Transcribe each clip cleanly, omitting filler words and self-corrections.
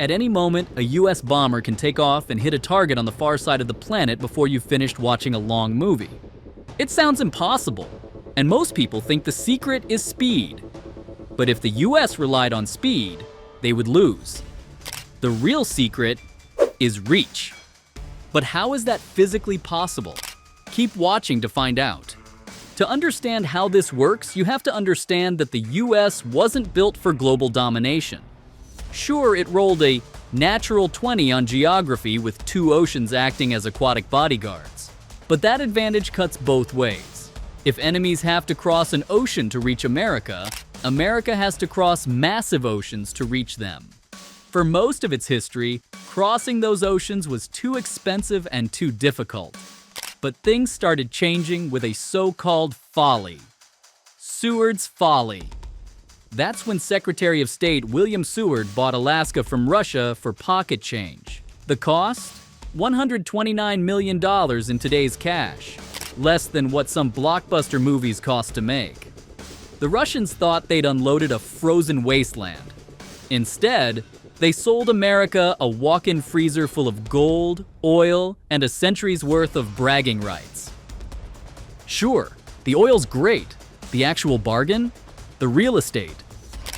At any moment, a US bomber can take off and hit a target on the far side of the planet before you've finished watching a long movie. It sounds impossible, and most people think the secret is speed. But if the US relied on speed, they would lose. The real secret is reach. But how is that physically possible? Keep watching to find out. To understand how this works, you have to understand that the US wasn't built for global domination. Sure, it rolled a natural 20 on geography with 2 oceans acting as aquatic bodyguards. But that advantage cuts both ways. If enemies have to cross an ocean to reach America, America has to cross massive oceans to reach them. For most of its history, crossing those oceans was too expensive and too difficult. But things started changing with a so-called folly. Seward's Folly. That's when Secretary of State William Seward bought Alaska from Russia for pocket change. The cost? $129 million in today's cash. Less than what some blockbuster movies cost to make. The Russians thought they'd unloaded a frozen wasteland. Instead, they sold America a walk-in freezer full of gold, oil, and a century's worth of bragging rights. Sure, the oil's great. The actual bargain? The real estate.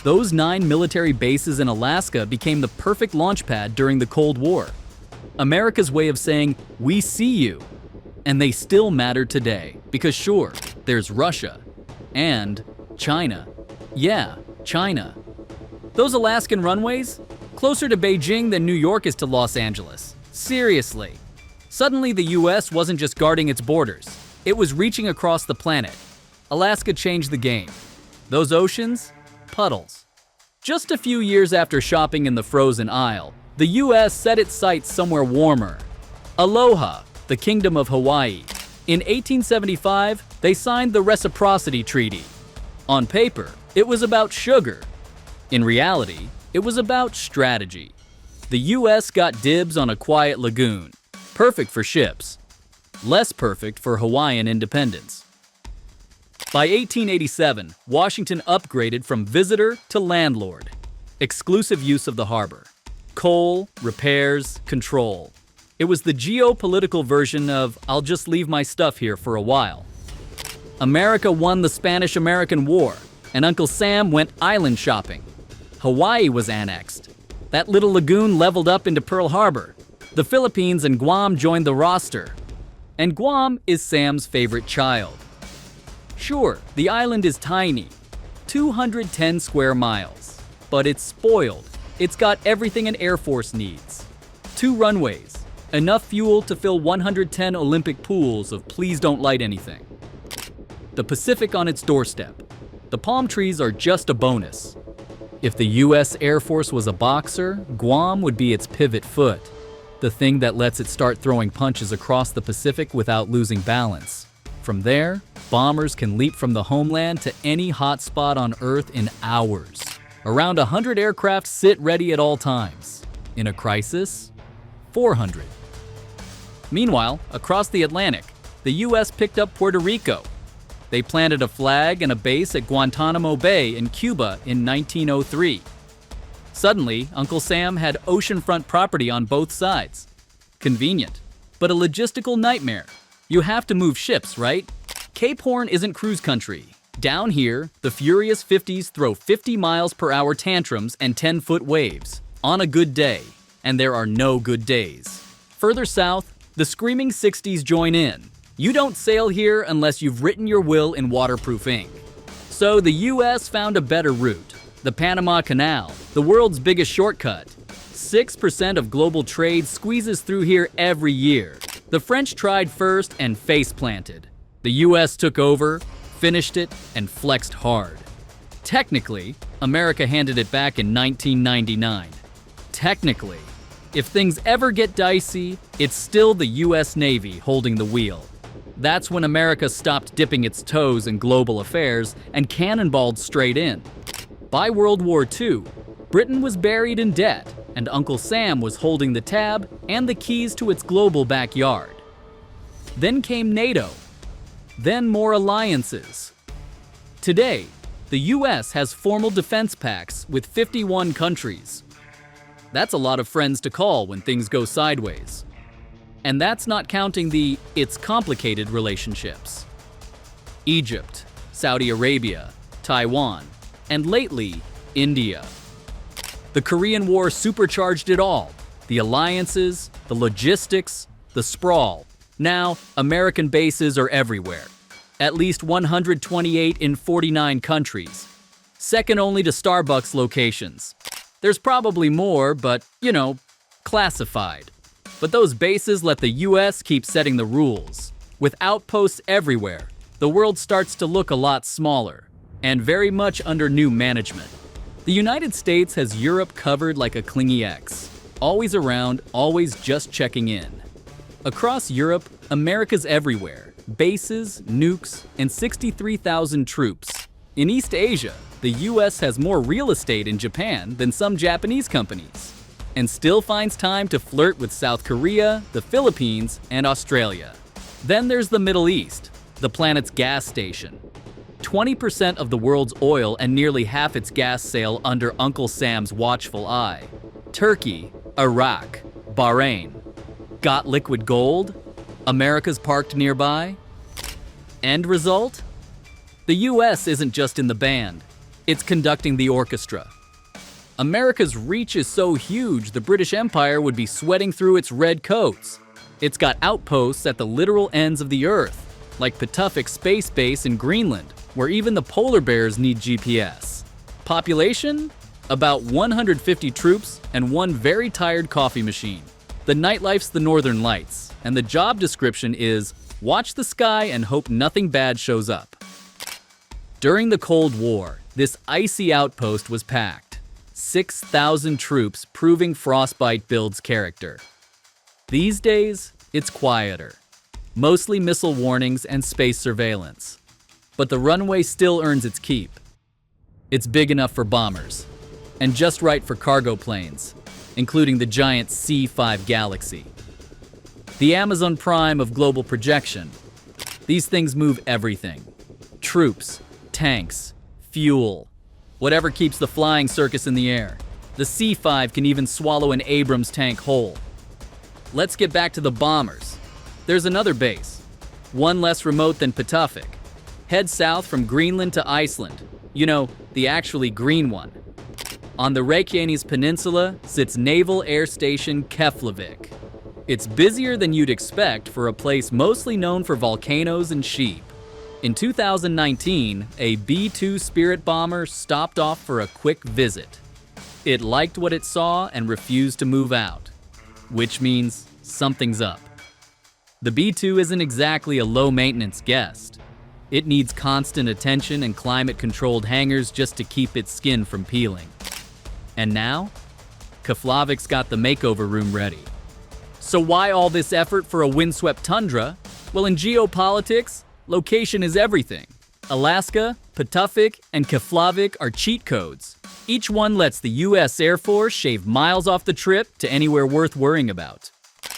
Those 9 military bases in Alaska became the perfect launch pad during the Cold War. America's way of saying, "We see you." And they still matter today, because sure, there's Russia. And China. Yeah, China. Those Alaskan runways? Closer to Beijing than New York is to Los Angeles. Seriously. Suddenly the US wasn't just guarding its borders. It was reaching across the planet. Alaska changed the game. Those oceans? Puddles. Just a few years after shopping in the frozen aisle, the US set its sights somewhere warmer. Aloha, the Kingdom of Hawaii. In 1875, they signed the Reciprocity Treaty. On paper, it was about sugar. In reality, it was about strategy. The US got dibs on a quiet lagoon, perfect for ships, less perfect for Hawaiian independence. By 1887, Washington upgraded from visitor to landlord. Exclusive use of the harbor. Coal, repairs, control. It was the geopolitical version of, "I'll just leave my stuff here for a while." America won the Spanish-American War, and Uncle Sam went island shopping. Hawaii was annexed. That little lagoon leveled up into Pearl Harbor. The Philippines and Guam joined the roster. And Guam is Sam's favorite child. Sure, the island is tiny, 210 square miles, but it's spoiled. It's got everything an Air Force needs. 2 runways, enough fuel to fill 110 Olympic pools of please don't light anything. The Pacific on its doorstep. The palm trees are just a bonus. If the US Air Force was a boxer, Guam would be its pivot foot, the thing that lets it start throwing punches across the Pacific without losing balance. From there, bombers can leap from the homeland to any hot spot on Earth in hours. Around 100 aircraft sit ready at all times. In a crisis, 400. Meanwhile, across the Atlantic, the US picked up Puerto Rico. They planted a flag and a base at Guantanamo Bay in Cuba in 1903. Suddenly, Uncle Sam had oceanfront property on both sides. Convenient, but a logistical nightmare. You have to move ships, right? Cape Horn isn't cruise country. Down here, the furious 50s throw 50 miles per hour tantrums and 10-foot waves on a good day, and there are no good days. Further south, the screaming 60s join in. You don't sail here unless you've written your will in waterproof ink. So the US found a better route. The Panama Canal, the world's biggest shortcut. 6% of global trade squeezes through here every year. The French tried first and face-planted. The US took over, finished it, and flexed hard. Technically, America handed it back in 1999. Technically. If things ever get dicey, it's still the US Navy holding the wheel. That's when America stopped dipping its toes in global affairs and cannonballed straight in. By World War II, Britain was buried in debt, and Uncle Sam was holding the tab and the keys to its global backyard. Then came NATO. Then more alliances. Today, the US has formal defense pacts with 51 countries. That's a lot of friends to call when things go sideways. And that's not counting the "it's complicated" relationships. Egypt, Saudi Arabia, Taiwan, and lately, India. The Korean War supercharged it all. The alliances, the logistics, the sprawl. Now, American bases are everywhere. At least 128 in 49 countries. Second only to Starbucks locations. There's probably more, but, classified. But those bases let the US keep setting the rules. With outposts everywhere, the world starts to look a lot smaller, and very much under new management. The United States has Europe covered like a clingy ex. Always around, always just checking in. Across Europe, America's everywhere. Bases, nukes, and 63,000 troops. In East Asia, the US has more real estate in Japan than some Japanese companies, and still finds time to flirt with South Korea, the Philippines, and Australia. Then there's the Middle East, the planet's gas station. 20% of the world's oil and nearly half its gas sail under Uncle Sam's watchful eye. Turkey, Iraq, Bahrain. Got liquid gold? America's parked nearby? End result? The US isn't just in the band, it's conducting the orchestra. America's reach is so huge, the British Empire would be sweating through its red coats. It's got outposts at the literal ends of the Earth, like Patuxent Space Base in Greenland, where even the polar bears need GPS. Population? About 150 troops and one very tired coffee machine. The nightlife's the Northern Lights, and the job description is watch the sky and hope nothing bad shows up. During the Cold War, this icy outpost was packed. 6,000 troops, proving frostbite builds character. These days, it's quieter. Mostly missile warnings and space surveillance. But the runway still earns its keep. It's big enough for bombers, and just right for cargo planes, including the giant C-5 Galaxy. The Amazon Prime of global projection. These things move everything. Troops, tanks, fuel, whatever keeps the flying circus in the air. The C-5 can even swallow an Abrams tank whole. Let's get back to the bombers. There's another base, one less remote than Patuxent. Head south from Greenland to Iceland. The actually green one. On the Reykjanes Peninsula sits Naval Air Station Keflavik. It's busier than you'd expect for a place mostly known for volcanoes and sheep. In 2019, a B-2 Spirit bomber stopped off for a quick visit. It liked what it saw and refused to move out, which means something's up. The B-2 isn't exactly a low-maintenance guest. It needs constant attention and climate-controlled hangars just to keep its skin from peeling. And now, Keflavik's got the makeover room ready. So why all this effort for a windswept tundra? Well, in geopolitics, location is everything. Alaska, Patuxent, and Keflavik are cheat codes. Each one lets the US Air Force shave miles off the trip to anywhere worth worrying about.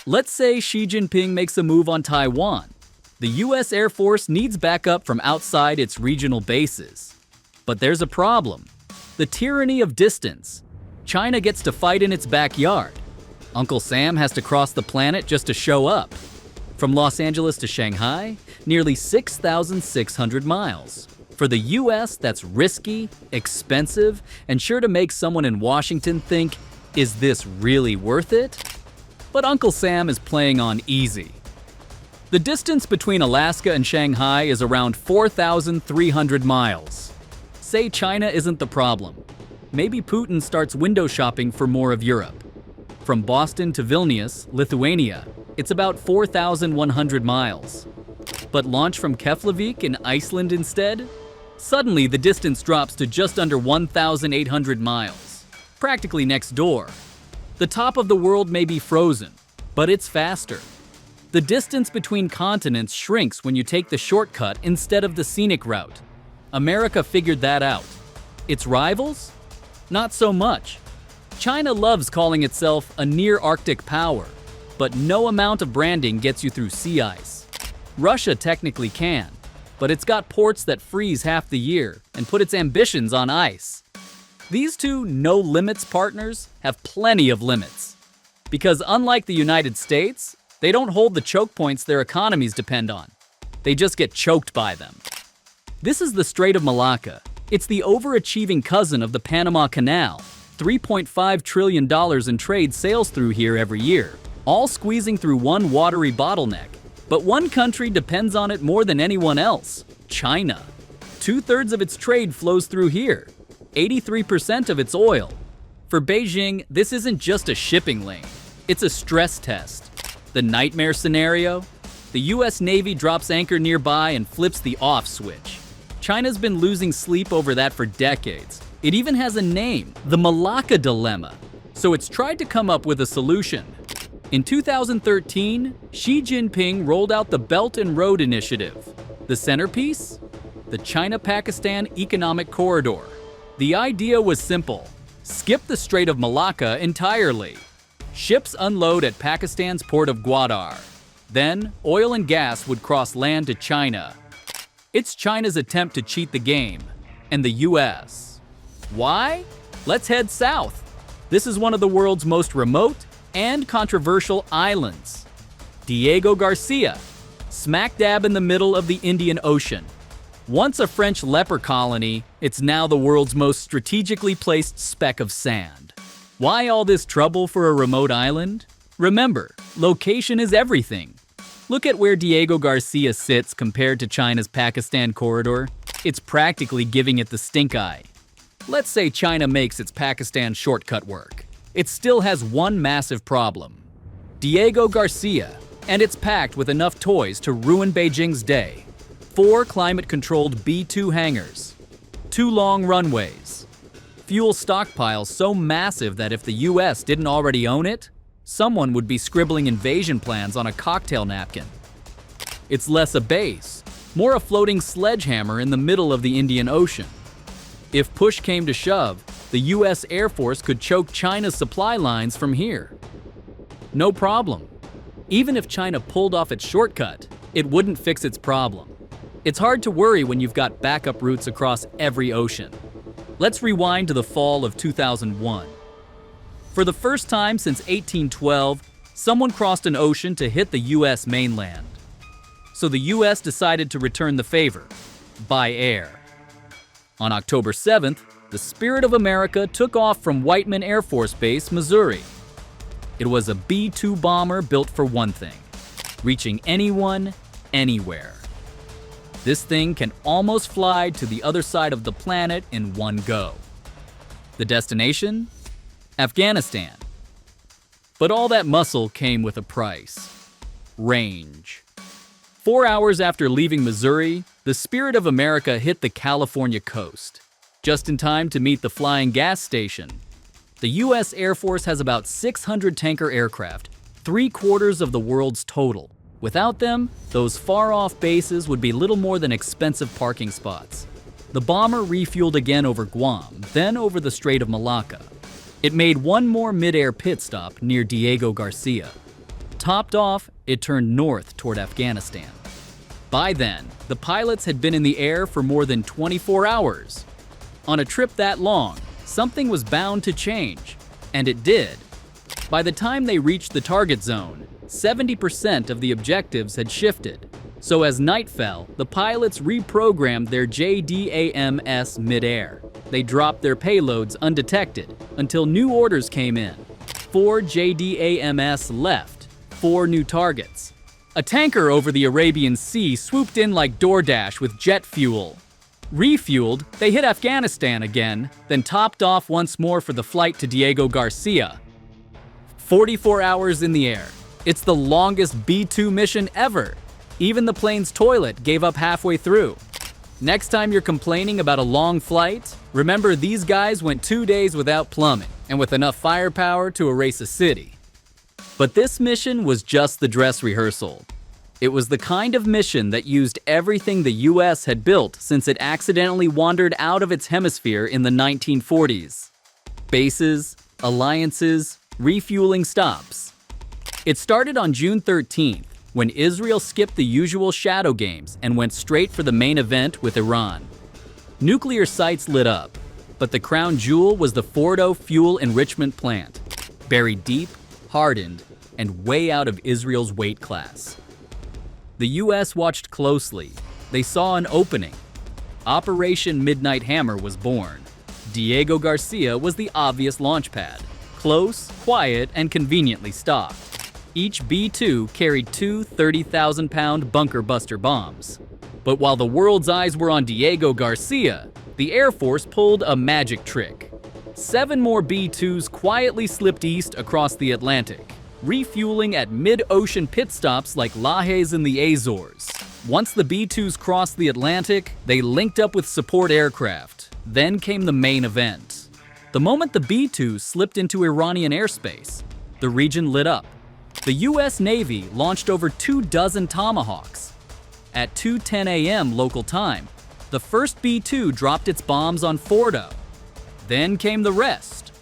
Let's say Xi Jinping makes a move on Taiwan. The US Air Force needs backup from outside its regional bases. But there's a problem. The tyranny of distance. China gets to fight in its backyard. Uncle Sam has to cross the planet just to show up. From Los Angeles to Shanghai, nearly 6,600 miles. For the US, that's risky, expensive, and sure to make someone in Washington think, is this really worth it? But Uncle Sam is playing on easy. The distance between Alaska and Shanghai is around 4,300 miles. Say China isn't the problem. Maybe Putin starts window shopping for more of Europe. From Boston to Vilnius, Lithuania, it's about 4,100 miles. But launch from Keflavik in Iceland instead? Suddenly, the distance drops to just under 1,800 miles, practically next door. The top of the world may be frozen, but it's faster. The distance between continents shrinks when you take the shortcut instead of the scenic route. America figured that out. Its rivals? Not so much. China loves calling itself a near-Arctic power, but no amount of branding gets you through sea ice. Russia technically can, but it's got ports that freeze half the year and put its ambitions on ice. These two no-limits partners have plenty of limits. Because unlike the United States, they don't hold the choke points their economies depend on. They just get choked by them. This is the Strait of Malacca. It's the overachieving cousin of the Panama Canal. $3.5 trillion in trade sails through here every year, all squeezing through one watery bottleneck. But one country depends on it more than anyone else: China. 2/3 of its trade flows through here, 83% of its oil. For Beijing, this isn't just a shipping lane, it's a stress test. The nightmare scenario? The US Navy drops anchor nearby and flips the off switch. China's been losing sleep over that for decades. It even has a name, the Malacca Dilemma. So it's tried to come up with a solution. In 2013, Xi Jinping rolled out the Belt and Road Initiative. The centerpiece? The China-Pakistan Economic Corridor. The idea was simple: skip the Strait of Malacca entirely. Ships unload at Pakistan's port of Gwadar. Then, oil and gas would cross land to China. It's China's attempt to cheat the game, and the US. Why? Let's head south. This is one of the world's most remote and controversial islands. Diego Garcia, smack dab in the middle of the Indian Ocean. Once a French leper colony, it's now the world's most strategically placed speck of sand. Why all this trouble for a remote island? Remember, location is everything. Look at where Diego Garcia sits compared to China's Pakistan corridor. It's practically giving it the stink eye. Let's say China makes its Pakistan shortcut work. It still has one massive problem: Diego Garcia, and it's packed with enough toys to ruin Beijing's day. 4 climate-controlled B-2 hangars, 2 long runways, fuel stockpiles so massive that if the US didn't already own it, someone would be scribbling invasion plans on a cocktail napkin. It's less a base, more a floating sledgehammer in the middle of the Indian Ocean. If push came to shove, the US Air Force could choke China's supply lines from here. No problem. Even if China pulled off its shortcut, it wouldn't fix its problem. It's hard to worry when you've got backup routes across every ocean. Let's rewind to the fall of 2001. For the first time since 1812, someone crossed an ocean to hit the US mainland. So the US decided to return the favor, by air. On October 7th, the Spirit of America took off from Whiteman Air Force Base, Missouri. It was a B-2 bomber built for one thing: reaching anyone, anywhere. This thing can almost fly to the other side of the planet in one go. The destination? Afghanistan. But all that muscle came with a price: range. 4 hours after leaving Missouri, the Spirit of America hit the California coast, just in time to meet the flying gas station. The US Air Force has about 600 tanker aircraft, 3/4 of the world's total. Without them, those far-off bases would be little more than expensive parking spots. The bomber refueled again over Guam, then over the Strait of Malacca. It made one more mid-air pit stop near Diego Garcia. Topped off, it turned north toward Afghanistan. By then, the pilots had been in the air for more than 24 hours. On a trip that long, something was bound to change, and it did. By the time they reached the target zone, 70% of the objectives had shifted. So as night fell, the pilots reprogrammed their JDAMS mid-air. They dropped their payloads undetected until new orders came in. 4 JDAMS left, 4 new targets. A tanker over the Arabian Sea swooped in like DoorDash with jet fuel. Refueled, they hit Afghanistan again, then topped off once more for the flight to Diego Garcia. 44 hours in the air. It's the longest B-2 mission ever. Even the plane's toilet gave up halfway through. Next time you're complaining about a long flight, remember these guys went 2 days without plumbing and with enough firepower to erase a city. But this mission was just the dress rehearsal. It was the kind of mission that used everything the US had built since it accidentally wandered out of its hemisphere in the 1940s. Bases, alliances, refueling stops. It started on June 13th, when Israel skipped the usual shadow games and went straight for the main event with Iran. Nuclear sites lit up. But the crown jewel was the Fordo fuel enrichment plant, buried deep, hardened, and way out of Israel's weight class. The US watched closely. They saw an opening. Operation Midnight Hammer was born. Diego Garcia was the obvious launch pad. Close, quiet, and conveniently stocked. Each B-2 carried two 30,000-pound bunker buster bombs. But while the world's eyes were on Diego Garcia, the Air Force pulled a magic trick. 7 more B-2s quietly slipped east across the Atlantic, refueling at mid-ocean pit stops like Lajes in the Azores. Once the B-2s crossed the Atlantic, they linked up with support aircraft. Then came the main event. The moment the B-2s slipped into Iranian airspace, the region lit up. The US Navy launched over 24 Tomahawks. At 2:10 a.m. local time, the first B-2 dropped its bombs on Fordo. Then came the rest.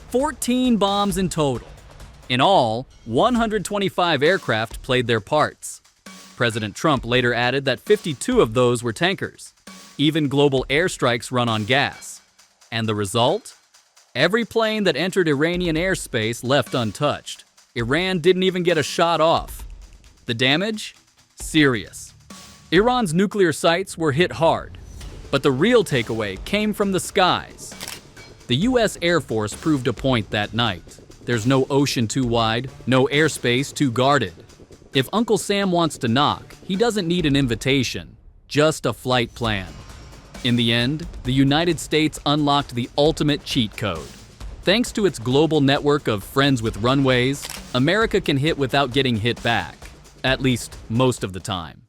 14 bombs in total. In all, 125 aircraft played their parts. President Trump later added that 52 of those were tankers. Even global airstrikes run on gas. And the result? Every plane that entered Iranian airspace left untouched. Iran didn't even get a shot off. The damage? Serious. Iran's nuclear sites were hit hard. But the real takeaway came from the skies. The US Air Force proved a point that night. There's no ocean too wide, no airspace too guarded. If Uncle Sam wants to knock, he doesn't need an invitation, just a flight plan. In the end, the United States unlocked the ultimate cheat code. Thanks to its global network of friends with runways, America can hit without getting hit back, at least most of the time.